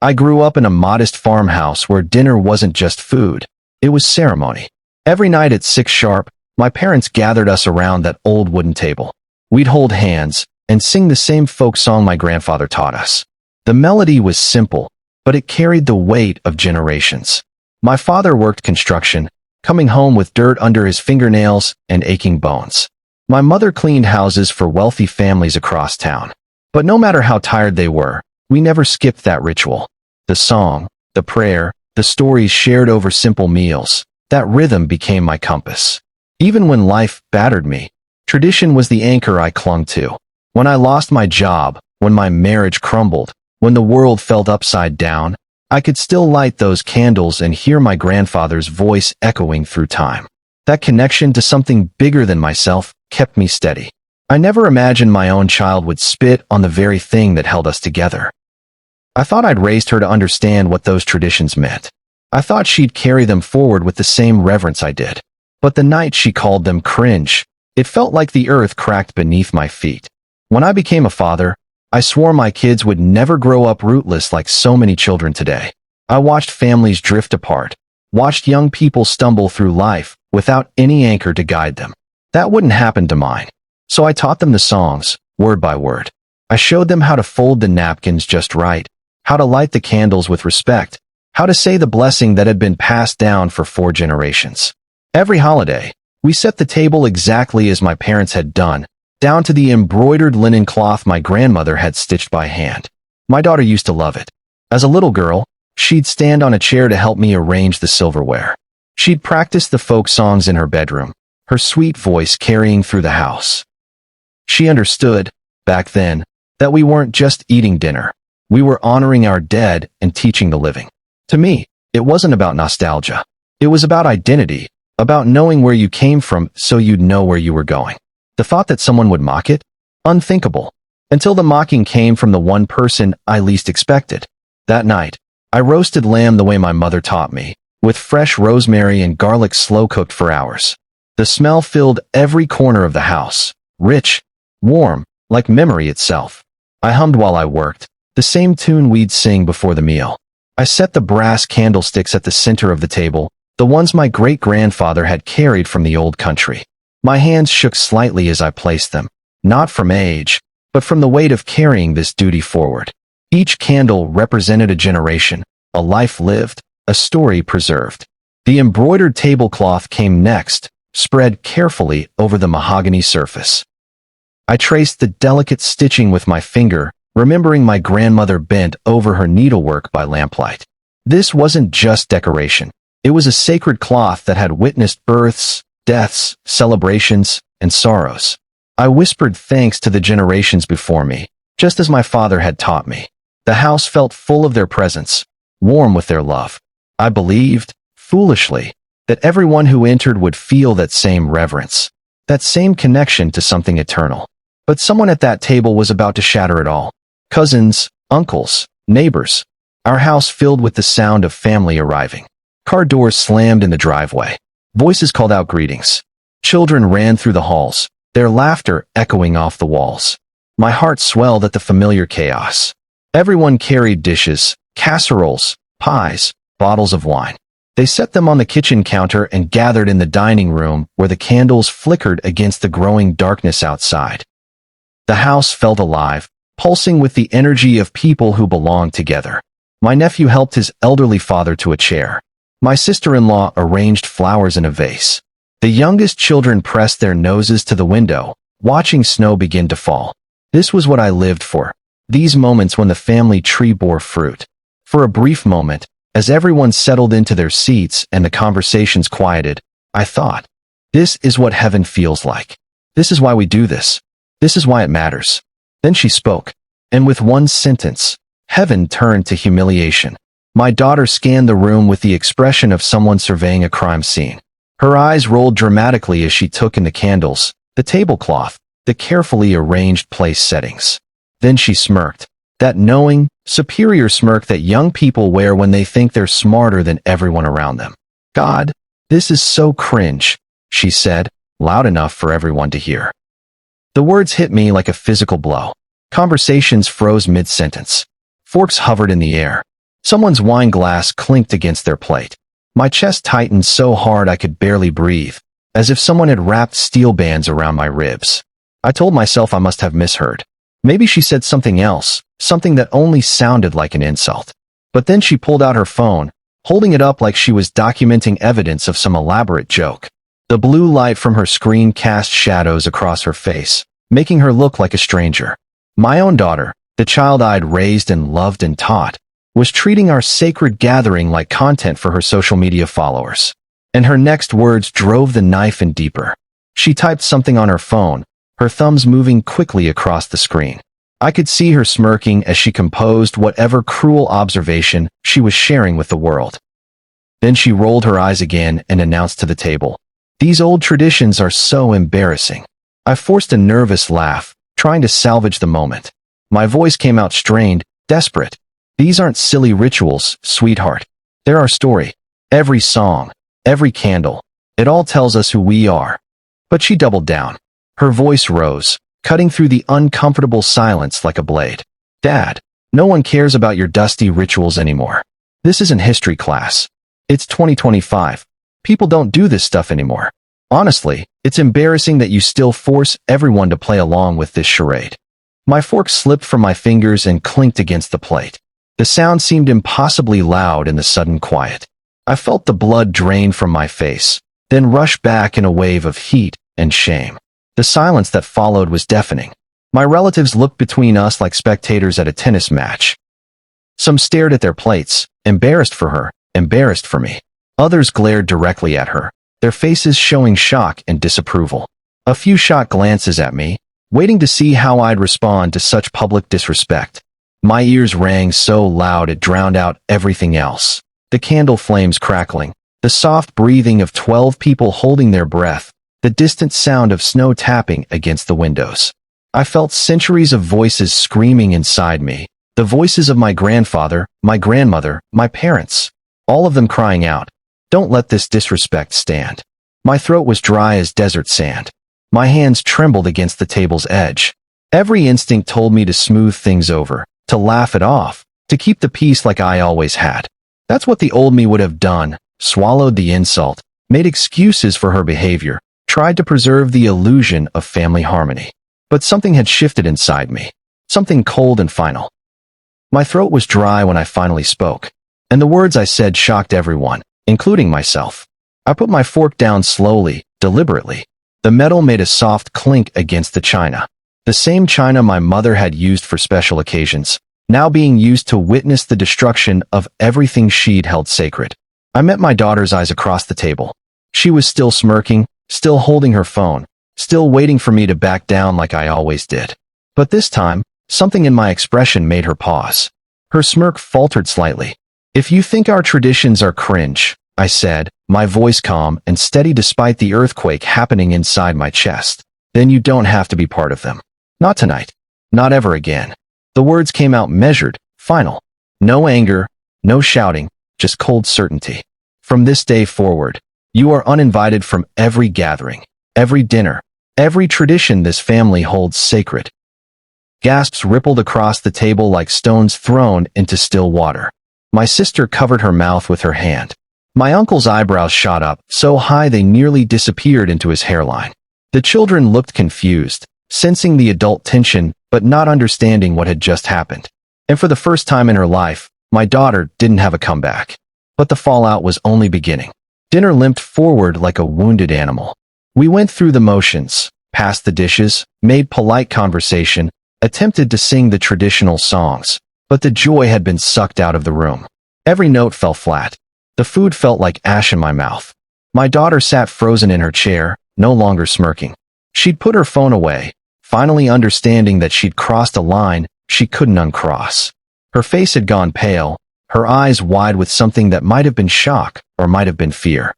I grew up in a modest farmhouse where dinner wasn't just food, it was ceremony. Every night at 6 sharp, my parents gathered us around that old wooden table. We'd hold hands and sing the same folk song my grandfather taught us. The melody was simple, but it carried the weight of generations. My father worked construction, coming home with dirt under his fingernails and aching bones. My mother cleaned houses for wealthy families across town. But no matter how tired they were, we never skipped that ritual. The song, the prayer, the stories shared over simple meals, that rhythm became my compass. Even when life battered me, tradition was the anchor I clung to. When I lost my job, when my marriage crumbled, when the world felt upside down, I could still light those candles and hear my grandfather's voice echoing through time. That connection to something bigger than myself kept me steady. I never imagined my own child would spit on the very thing that held us together. I thought I'd raised her to understand what those traditions meant. I thought she'd carry them forward with the same reverence I did. But the night she called them cringe, it felt like the earth cracked beneath my feet. When I became a father, I swore my kids would never grow up rootless like so many children today. I watched families drift apart, watched young people stumble through life without any anchor to guide them. That wouldn't happen to mine. So I taught them the songs, word by word. I showed them how to fold the napkins just right, how to light the candles with respect, how to say the blessing that had been passed down for 4 generations. Every holiday, we set the table exactly as my parents had done, down to the embroidered linen cloth my grandmother had stitched by hand. My daughter used to love it. As a little girl, she'd stand on a chair to help me arrange the silverware. She'd practice the folk songs in her bedroom, her sweet voice carrying through the house. She understood, back then, that we weren't just eating dinner. We were honoring our dead and teaching the living. To me, it wasn't about nostalgia. It was about identity, about knowing where you came from so you'd know where you were going. The thought that someone would mock it? Unthinkable. Until the mocking came from the one person I least expected. That night, I roasted lamb the way my mother taught me, with fresh rosemary and garlic slow-cooked for hours. The smell filled every corner of the house, rich, warm, like memory itself. I hummed while I worked, the same tune we'd sing before the meal. I set the brass candlesticks at the center of the table, the ones my great-grandfather had carried from the old country. My hands shook slightly as I placed them, not from age, but from the weight of carrying this duty forward. Each candle represented a generation, a life lived, a story preserved. The embroidered tablecloth came next, spread carefully over the mahogany surface. I traced the delicate stitching with my finger, remembering my grandmother bent over her needlework by lamplight. This wasn't just decoration. It was a sacred cloth that had witnessed births, deaths, celebrations, and sorrows. I whispered thanks to the generations before me, just as my father had taught me. The house felt full of their presence, warm with their love. I believed, foolishly, that everyone who entered would feel that same reverence, that same connection to something eternal. But someone at that table was about to shatter it all. Cousins, uncles, neighbors. Our house filled with the sound of family arriving. Car doors slammed in the driveway. Voices called out greetings. Children ran through the halls, their laughter echoing off the walls. My heart swelled at the familiar chaos. Everyone carried dishes, casseroles, pies, bottles of wine. They set them on the kitchen counter and gathered in the dining room where the candles flickered against the growing darkness outside. The house felt alive, pulsing with the energy of people who belonged together. My nephew helped his elderly father to a chair. My sister-in-law arranged flowers in a vase. The youngest children pressed their noses to the window, watching snow begin to fall. This was what I lived for. These moments when the family tree bore fruit. For a brief moment, as everyone settled into their seats and the conversations quieted, I thought, this is what heaven feels like. This is why we do this. This is why it matters. Then she spoke, and with one sentence, heaven turned to humiliation. My daughter scanned the room with the expression of someone surveying a crime scene. Her eyes rolled dramatically as she took in the candles, the tablecloth, the carefully arranged place settings. Then she smirked, that knowing, superior smirk that young people wear when they think they're smarter than everyone around them. God, this is so cringe, she said, loud enough for everyone to hear. The words hit me like a physical blow. Conversations froze mid-sentence. Forks hovered in the air. Someone's wine glass clinked against their plate. My chest tightened so hard I could barely breathe, as if someone had wrapped steel bands around my ribs. I told myself I must have misheard. Maybe she said something else, something that only sounded like an insult. But then she pulled out her phone, holding it up like she was documenting evidence of some elaborate joke. The blue light from her screen cast shadows across her face, making her look like a stranger. My own daughter, the child I'd raised and loved and taught, was treating our sacred gathering like content for her social media followers. And her next words drove the knife in deeper. She typed something on her phone, her thumbs moving quickly across the screen. I could see her smirking as she composed whatever cruel observation she was sharing with the world. Then she rolled her eyes again and announced to the table, "These old traditions are so embarrassing." I forced a nervous laugh, trying to salvage the moment. My voice came out strained, desperate. "These aren't silly rituals, sweetheart. They're our story. Every song, every candle, it all tells us who we are." But she doubled down. Her voice rose, cutting through the uncomfortable silence like a blade. "Dad, no one cares about your dusty rituals anymore. This isn't history class. It's 2025. People don't do this stuff anymore. Honestly, it's embarrassing that you still force everyone to play along with this charade." My fork slipped from my fingers and clinked against the plate. The sound seemed impossibly loud in the sudden quiet. I felt the blood drain from my face, then rush back in a wave of heat and shame. The silence that followed was deafening. My relatives looked between us like spectators at a tennis match. Some stared at their plates, embarrassed for her, embarrassed for me. Others glared directly at her, their faces showing shock and disapproval. A few shot glances at me, waiting to see how I'd respond to such public disrespect. My ears rang so loud it drowned out everything else. The candle flames crackling, the soft breathing of 12 people holding their breath, the distant sound of snow tapping against the windows. I felt centuries of voices screaming inside me, the voices of my grandfather, my grandmother, my parents, all of them crying out, "Don't let this disrespect stand." My throat was dry as desert sand. My hands trembled against the table's edge. Every instinct told me to smooth things over, to laugh it off, to keep the peace like I always had. That's what the old me would have done, swallowed the insult, made excuses for her behavior, tried to preserve the illusion of family harmony. But something had shifted inside me, something cold and final. My throat was dry when I finally spoke, and the words I said shocked everyone, including myself. I put my fork down slowly, deliberately. The metal made a soft clink against the china. The same china my mother had used for special occasions, now being used to witness the destruction of everything she'd held sacred. I met my daughter's eyes across the table. She was still smirking, still holding her phone, still waiting for me to back down like I always did. But this time, something in my expression made her pause. Her smirk faltered slightly. "If you think our traditions are cringe," I said, my voice calm and steady despite the earthquake happening inside my chest, "then you don't have to be part of them. Not tonight. Not ever again." The words came out measured, final. No anger, no shouting, just cold certainty. "From this day forward, you are uninvited from every gathering, every dinner, every tradition this family holds sacred." Gasps rippled across the table like stones thrown into still water. My sister covered her mouth with her hand. My uncle's eyebrows shot up, so high they nearly disappeared into his hairline. The children looked confused, sensing the adult tension, but not understanding what had just happened. And for the first time in her life, my daughter didn't have a comeback. But the fallout was only beginning. Dinner limped forward like a wounded animal. We went through the motions, passed the dishes, made polite conversation, attempted to sing the traditional songs, but the joy had been sucked out of the room. Every note fell flat. The food felt like ash in my mouth. My daughter sat frozen in her chair, no longer smirking. She'd put her phone away, finally understanding that she'd crossed a line she couldn't uncross. Her face had gone pale, her eyes wide with something that might have been shock or might have been fear.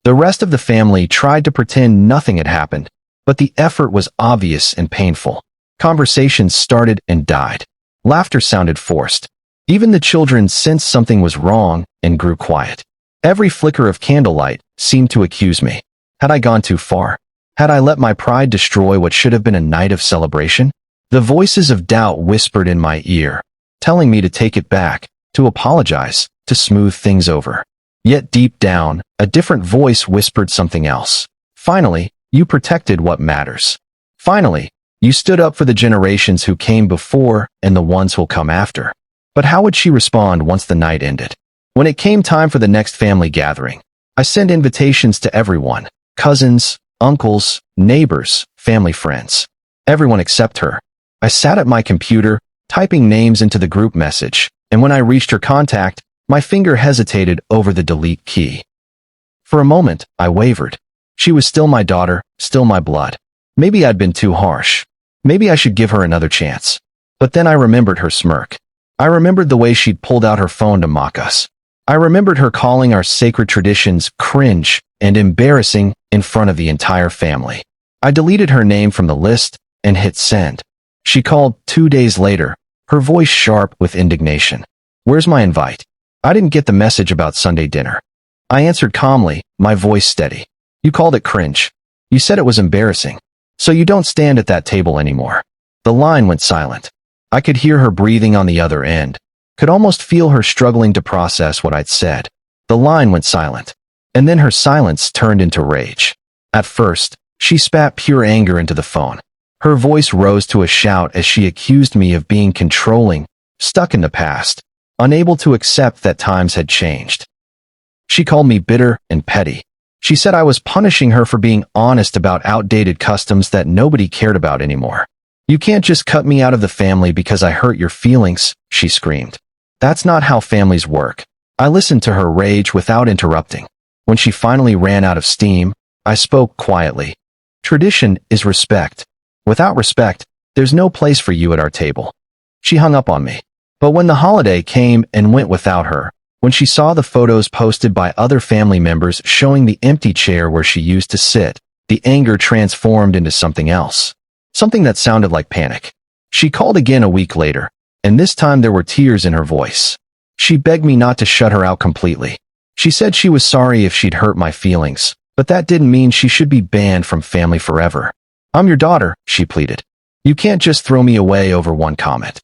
The rest of the family tried to pretend nothing had happened, but the effort was obvious and painful. Conversations started and died. Laughter sounded forced. Even the children sensed something was wrong and grew quiet. Every flicker of candlelight seemed to accuse me. Had I gone too far? Had I let my pride destroy what should have been a night of celebration? The voices of doubt whispered in my ear, telling me to take it back, to apologize, to smooth things over. Yet deep down, a different voice whispered something else. Finally, you protected what matters. Finally, you stood up for the generations who came before and the ones who'll come after. But how would she respond once the night ended? When it came time for the next family gathering, I sent invitations to everyone: cousins, uncles, neighbors, family friends. Everyone except her. I sat at my computer, typing names into the group message, and when I reached her contact, my finger hesitated over the delete key. For a moment, I wavered. She was still my daughter, still my blood. Maybe I'd been too harsh. Maybe I should give her another chance. But then I remembered her smirk. I remembered the way she'd pulled out her phone to mock us. I remembered her calling our sacred traditions cringe and embarrassing in front of the entire family. I deleted her name from the list and hit send. She called 2 days later, her voice sharp with indignation. "Where's my invite? I didn't get the message about Sunday dinner." I answered calmly, my voice steady. "You called it cringe. You said it was embarrassing. So you don't stand at that table anymore." The line went silent. I could hear her breathing on the other end, could almost feel her struggling to process what I'd said. The line went silent, and then her silence turned into rage. At first, she spat pure anger into the phone. Her voice rose to a shout as she accused me of being controlling, stuck in the past, unable to accept that times had changed. She called me bitter and petty. She said I was punishing her for being honest about outdated customs that nobody cared about anymore. "You can't just cut me out of the family because I hurt your feelings," she screamed. "That's not how families work." I listened to her rage without interrupting. When she finally ran out of steam, I spoke quietly. "Tradition is respect. Without respect, there's no place for you at our table." She hung up on me. But when the holiday came and went without her, when she saw the photos posted by other family members showing the empty chair where she used to sit, the anger transformed into something else. Something that sounded like panic. She called again a week later, and this time there were tears in her voice. She begged me not to shut her out completely. She said she was sorry if she'd hurt my feelings, but that didn't mean she should be banned from family forever. "I'm your daughter," she pleaded. "You can't just throw me away over one comment."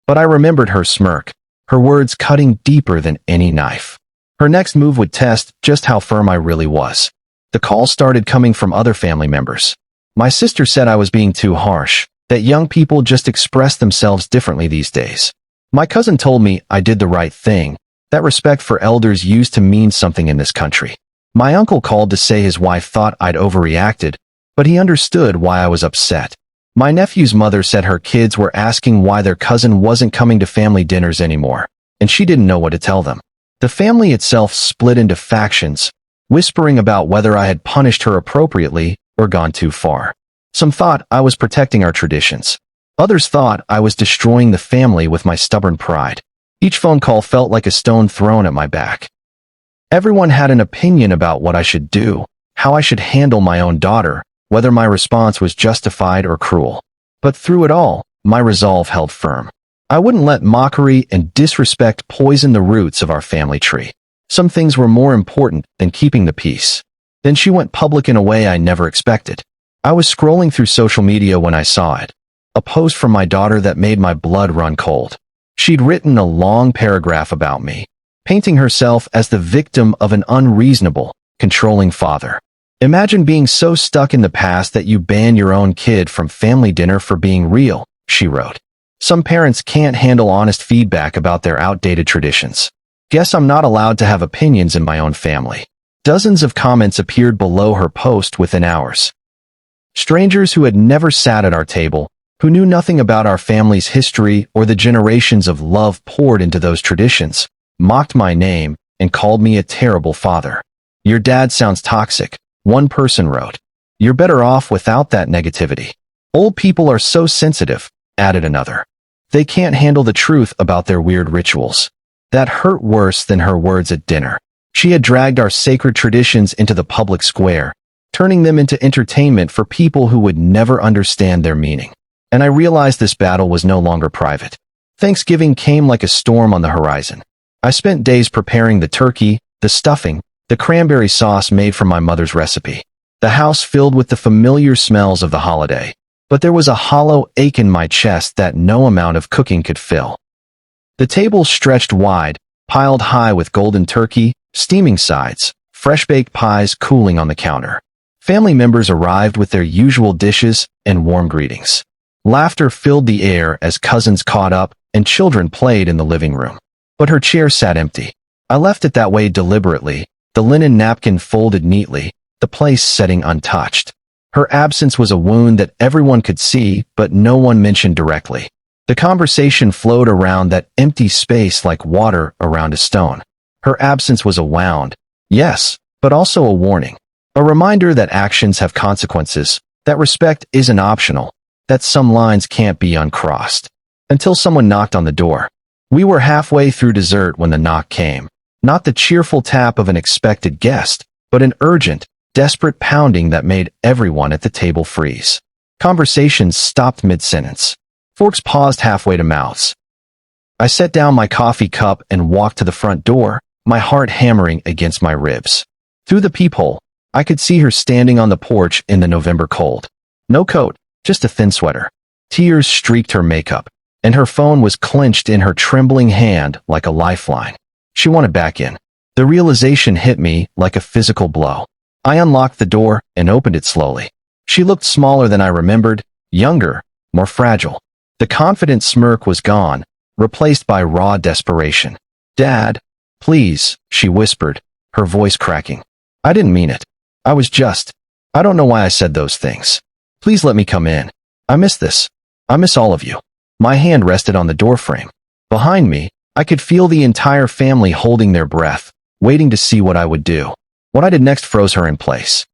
But I remembered her smirk, her words cutting deeper than any knife. Her next move would test just how firm I really was. The calls started coming from other family members. My sister said I was being too harsh, that young people just express themselves differently these days. My cousin told me I did the right thing, that respect for elders used to mean something in this country. My uncle called to say his wife thought I'd overreacted, but he understood why I was upset. My nephew's mother said her kids were asking why their cousin wasn't coming to family dinners anymore, and she didn't know what to tell them. The family itself split into factions, whispering about whether I had punished her appropriately or gone too far. Some thought I was protecting our traditions. Others thought I was destroying the family with my stubborn pride. Each phone call felt like a stone thrown at my back. Everyone had an opinion about what I should do, how I should handle my own daughter, whether my response was justified or cruel. But through it all, my resolve held firm. I wouldn't let mockery and disrespect poison the roots of our family tree. Some things were more important than keeping the peace. Then she went public in a way I never expected. I was scrolling through social media when I saw it. A post from my daughter that made my blood run cold. She'd written a long paragraph about me, painting herself as the victim of an unreasonable, controlling father. Imagine being so stuck in the past that you ban your own kid from family dinner for being real, she wrote. Some parents can't handle honest feedback about their outdated traditions. Guess I'm not allowed to have opinions in my own family. Dozens of comments appeared below her post within hours. Strangers who had never sat at our table, who knew nothing about our family's history or the generations of love poured into those traditions, mocked my name and called me a terrible father. Your dad sounds toxic, one person wrote. You're better off without that negativity. Old people are so sensitive, added another. They can't handle the truth about their weird rituals. That hurt worse than her words at dinner. She had dragged our sacred traditions into the public square, turning them into entertainment for people who would never understand their meaning. And I realized this battle was no longer private. Thanksgiving came like a storm on the horizon. I spent days preparing the turkey, the stuffing, the cranberry sauce made from my mother's recipe. The house filled with the familiar smells of the holiday, but there was a hollow ache in my chest that no amount of cooking could fill. The table stretched wide, piled high with golden turkey, steaming sides, fresh-baked pies cooling on the counter. Family members arrived with their usual dishes and warm greetings. Laughter filled the air as cousins caught up and children played in the living room. But her chair sat empty. I left it that way deliberately, the linen napkin folded neatly, the place sitting untouched. Her absence was a wound that everyone could see, but no one mentioned directly. The conversation flowed around that empty space like water around a stone. Her absence was a wound, yes, but also a warning. A reminder that actions have consequences, that respect isn't optional, that some lines can't be uncrossed. Until someone knocked on the door. We were halfway through dessert when the knock came. Not the cheerful tap of an expected guest, but an urgent, desperate pounding that made everyone at the table freeze. Conversations stopped mid-sentence. Forks paused halfway to mouths. I set down my coffee cup and walked to the front door, my heart hammering against my ribs. Through the peephole, I could see her standing on the porch in the November cold. No coat, just a thin sweater. Tears streaked her makeup, and her phone was clenched in her trembling hand like a lifeline. She wanted back in. The realization hit me like a physical blow. I unlocked the door and opened it slowly. She looked smaller than I remembered, younger, more fragile. The confident smirk was gone, replaced by raw desperation. "Dad, please," she whispered, her voice cracking. I didn't mean it. I don't know why I said those things. Please let me come in. I miss this. I miss all of you. My hand rested on the doorframe. Behind me, I could feel the entire family holding their breath, waiting to see what I would do. What I did next froze her in place.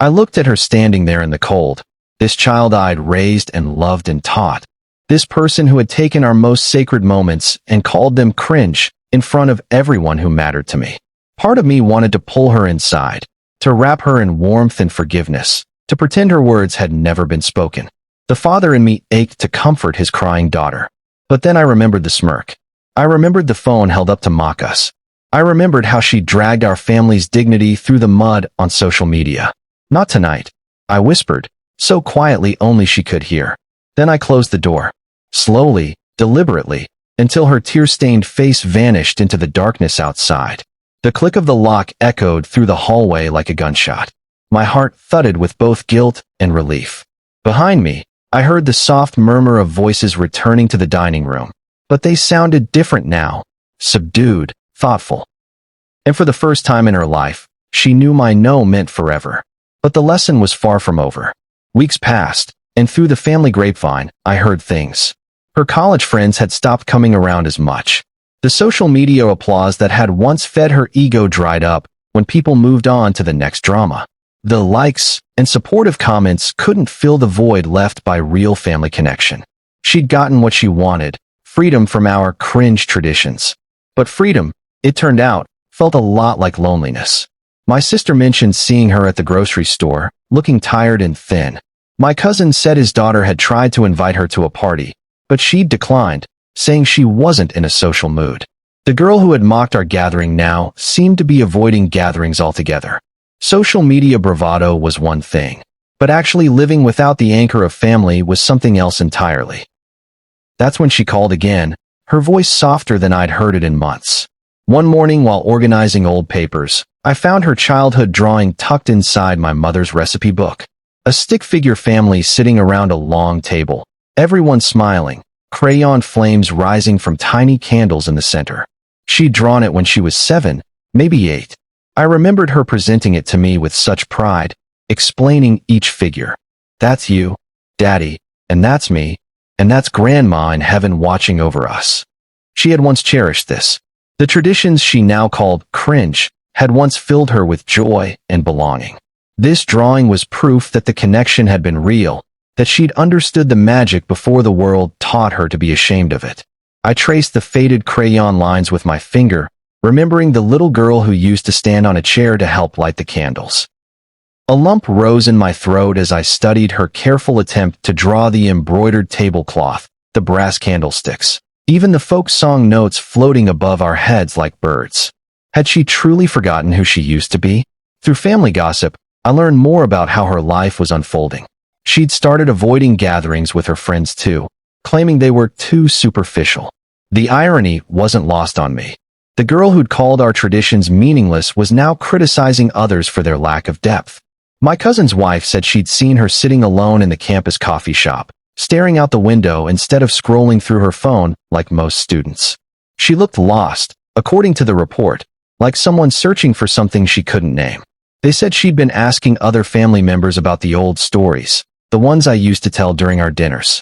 I looked at her standing there in the cold, this child I'd raised and loved and taught, this person who had taken our most sacred moments and called them cringe in front of everyone who mattered to me. Part of me wanted to pull her inside, to wrap her in warmth and forgiveness, to pretend her words had never been spoken. The father in me ached to comfort his crying daughter. But then I remembered the smirk. I remembered the phone held up to mock us. I remembered how she dragged our family's dignity through the mud on social media. "Not tonight," I whispered, so quietly only she could hear. Then I closed the door. Slowly, deliberately, until her tear-stained face vanished into the darkness outside. The click of the lock echoed through the hallway like a gunshot. My heart thudded with both guilt and relief. Behind me, I heard the soft murmur of voices returning to the dining room, but they sounded different now, subdued, thoughtful. And for the first time in her life, she knew my no meant forever. But the lesson was far from over. Weeks passed, and through the family grapevine, I heard things. Her college friends had stopped coming around as much. The social media applause that had once fed her ego dried up when people moved on to the next drama. The likes and supportive comments couldn't fill the void left by real family connection. She'd gotten what she wanted, freedom from our cringe traditions. But freedom, it turned out, felt a lot like loneliness. My sister mentioned seeing her at the grocery store, looking tired and thin. My cousin said his daughter had tried to invite her to a party, but she'd declined, saying she wasn't in a social mood. The girl who had mocked our gathering now seemed to be avoiding gatherings altogether. Social media bravado was one thing, but actually living without the anchor of family was something else entirely. That's when she called again, her voice softer than I'd heard it in months. One morning while organizing old papers, I found her childhood drawing tucked inside my mother's recipe book. A stick figure family sitting around a long table, everyone smiling, crayon flames rising from tiny candles in the center. She'd drawn it when she was 7, maybe 8. I remembered her presenting it to me with such pride, explaining each figure. "That's you, Daddy, and that's me, and that's Grandma in heaven watching over us." She had once cherished this. The traditions she now called cringe had once filled her with joy and belonging. This drawing was proof that the connection had been real, that she'd understood the magic before the world taught her to be ashamed of it. I traced the faded crayon lines with my finger, remembering the little girl who used to stand on a chair to help light the candles. A lump rose in my throat as I studied her careful attempt to draw the embroidered tablecloth, the brass candlesticks, even the folk song notes floating above our heads like birds. Had she truly forgotten who she used to be? Through family gossip, I learned more about how her life was unfolding. She'd started avoiding gatherings with her friends too, claiming they were too superficial. The irony wasn't lost on me. The girl who'd called our traditions meaningless was now criticizing others for their lack of depth. My cousin's wife said she'd seen her sitting alone in the campus coffee shop, staring out the window instead of scrolling through her phone like most students. She looked lost, according to the report, like someone searching for something she couldn't name. They said she'd been asking other family members about the old stories, the ones I used to tell during our dinners.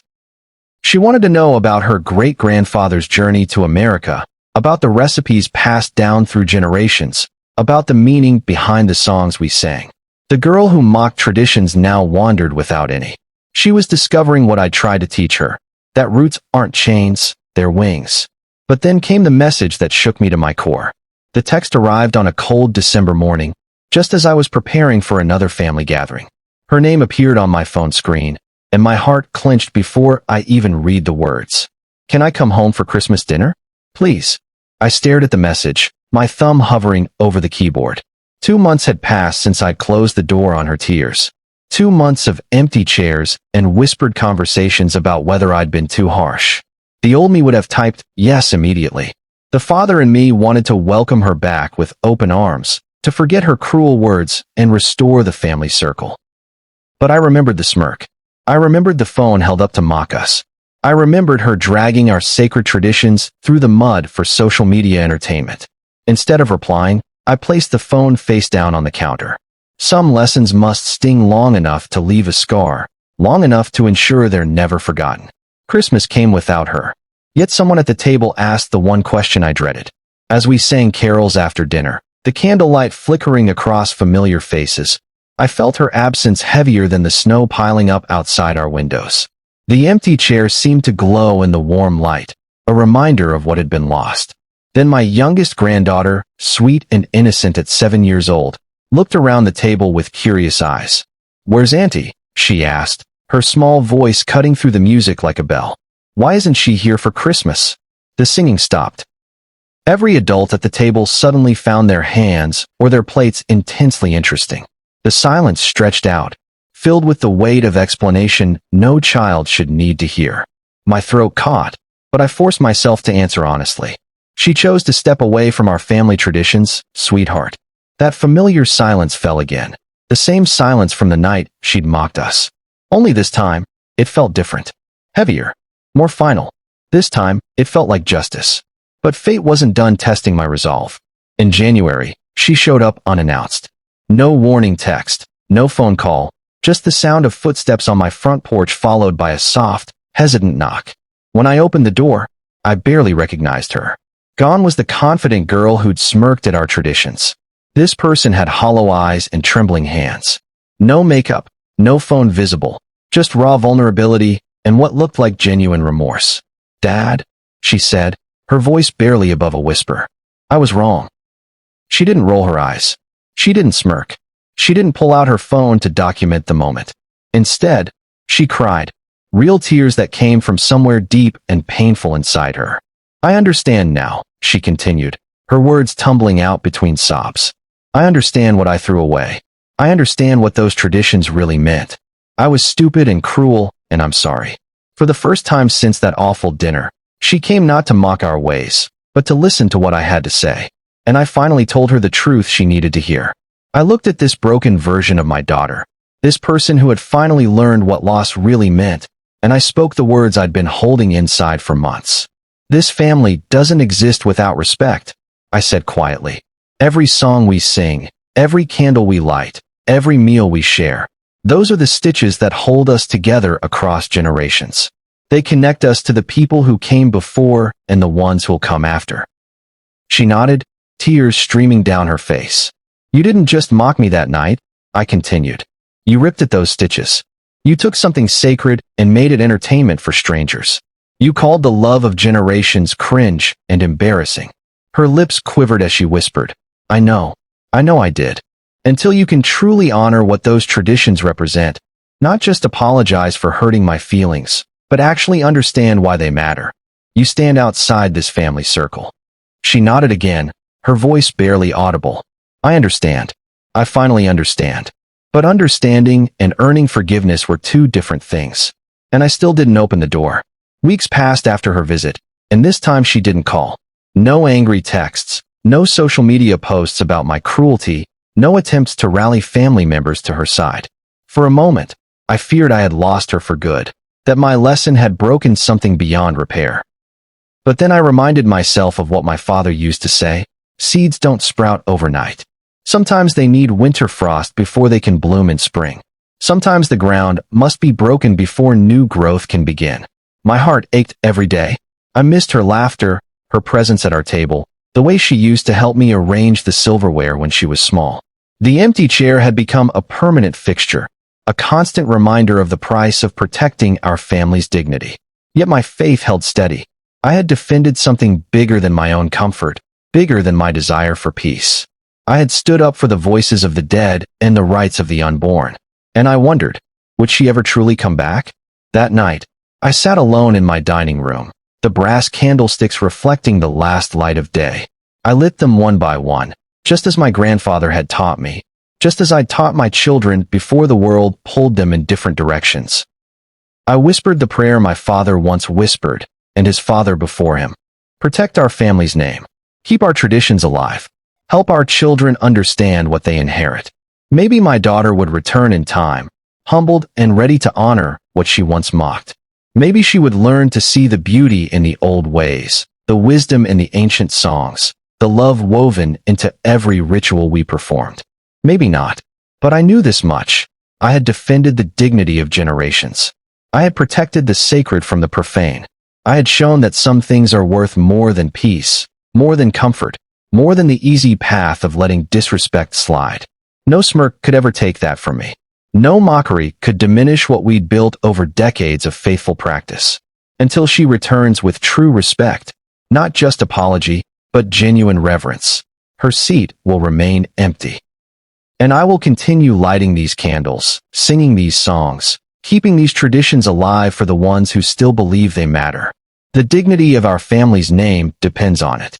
She wanted to know about her great-grandfather's journey to America, about the recipes passed down through generations, about the meaning behind the songs we sang. The girl who mocked traditions now wandered without any. She was discovering what I tried to teach her, that roots aren't chains, they're wings. But then came the message that shook me to my core. The text arrived on a cold December morning, just as I was preparing for another family gathering. Her name appeared on my phone screen, and my heart clenched before I even read the words. "Can I come home for Christmas dinner? Please." I stared at the message, my thumb hovering over the keyboard. 2 months had passed since I'd closed the door on her tears. 2 months of empty chairs and whispered conversations about whether I'd been too harsh. The old me would have typed yes immediately. The father in me wanted to welcome her back with open arms, to forget her cruel words and restore the family circle. But I remembered the smirk. I remembered the phone held up to mock us. I remembered her dragging our sacred traditions through the mud for social media entertainment. Instead of replying, I placed the phone face down on the counter. Some lessons must sting long enough to leave a scar, long enough to ensure they're never forgotten. Christmas came without her. Yet someone at the table asked the one question I dreaded. As we sang carols after dinner, the candlelight flickering across familiar faces, I felt her absence heavier than the snow piling up outside our windows. The empty chair seemed to glow in the warm light, a reminder of what had been lost. Then my youngest granddaughter, sweet and innocent at 7 years old, looked around the table with curious eyes. "Where's Auntie?" she asked, her small voice cutting through the music like a bell. "Why isn't she here for Christmas?" The singing stopped. Every adult at the table suddenly found their hands or their plates intensely interesting. The silence stretched out, filled with the weight of explanation no child should need to hear. My throat caught, but I forced myself to answer honestly. "She chose to step away from our family traditions, sweetheart." That familiar silence fell again, the same silence from the night she'd mocked us. Only this time, it felt different. Heavier. More final. This time, it felt like justice. But fate wasn't done testing my resolve. In January, she showed up unannounced. No warning text, no phone call, just the sound of footsteps on my front porch followed by a soft, hesitant knock. When I opened the door, I barely recognized her. Gone was the confident girl who'd smirked at our traditions. This person had hollow eyes and trembling hands. No makeup, no phone visible, just raw vulnerability and what looked like genuine remorse. "Dad," she said, her voice barely above a whisper. I was wrong. She didn't roll her eyes. She didn't smirk. She didn't pull out her phone to document the moment. Instead, she cried, real tears that came from somewhere deep and painful inside her. "I understand now," she continued, her words tumbling out between sobs. "I understand what I threw away. I understand what those traditions really meant. I was stupid and cruel, and I'm sorry." For the first time since that awful dinner, she came not to mock our ways, but to listen to what I had to say. And I finally told her the truth she needed to hear. I looked at this broken version of my daughter, this person who had finally learned what loss really meant, and I spoke the words I'd been holding inside for months. "This family doesn't exist without respect," I said quietly. "Every song we sing, every candle we light, every meal we share, those are the stitches that hold us together across generations. They connect us to the people who came before and the ones who'll come after." She nodded, tears streaming down her face. "You didn't just mock me that night," I continued. "You ripped at those stitches. You took something sacred and made it entertainment for strangers. You called the love of generations cringe and embarrassing." Her lips quivered as she whispered, I know I did. Until you can truly honor what those traditions represent, not just apologize for hurting my feelings, but actually understand why they matter, you stand outside this family circle." She nodded again, her voice barely audible. "I understand. I finally understand." But understanding and earning forgiveness were two different things. And I still didn't open the door. Weeks passed after her visit, and this time she didn't call. No angry texts, no social media posts about my cruelty, no attempts to rally family members to her side. For a moment, I feared I had lost her for good, that my lesson had broken something beyond repair. But then I reminded myself of what my father used to say: seeds don't sprout overnight. Sometimes they need winter frost before they can bloom in spring. Sometimes the ground must be broken before new growth can begin. My heart ached every day. I missed her laughter, her presence at our table, the way she used to help me arrange the silverware when she was small. The empty chair had become a permanent fixture, a constant reminder of the price of protecting our family's dignity. Yet my faith held steady. I had defended something bigger than my own comfort, bigger than my desire for peace. I had stood up for the voices of the dead and the rights of the unborn. And I wondered, would she ever truly come back? That night, I sat alone in my dining room, the brass candlesticks reflecting the last light of day. I lit them one by one, just as my grandfather had taught me, just as I'd taught my children before the world pulled them in different directions. I whispered the prayer my father once whispered, and his father before him. Protect our family's name. Keep our traditions alive. Help our children understand what they inherit. Maybe my daughter would return in time, humbled and ready to honor what she once mocked. Maybe she would learn to see the beauty in the old ways, the wisdom in the ancient songs, the love woven into every ritual we performed. Maybe not, but I knew this much. I had defended the dignity of generations. I had protected the sacred from the profane. I had shown that some things are worth more than peace, more than comfort, more than the easy path of letting disrespect slide. No smirk could ever take that from me. No mockery could diminish what we'd built over decades of faithful practice. Until she returns with true respect, not just apology, but genuine reverence, her seat will remain empty. And I will continue lighting these candles, singing these songs, keeping these traditions alive for the ones who still believe they matter. The dignity of our family's name depends on it.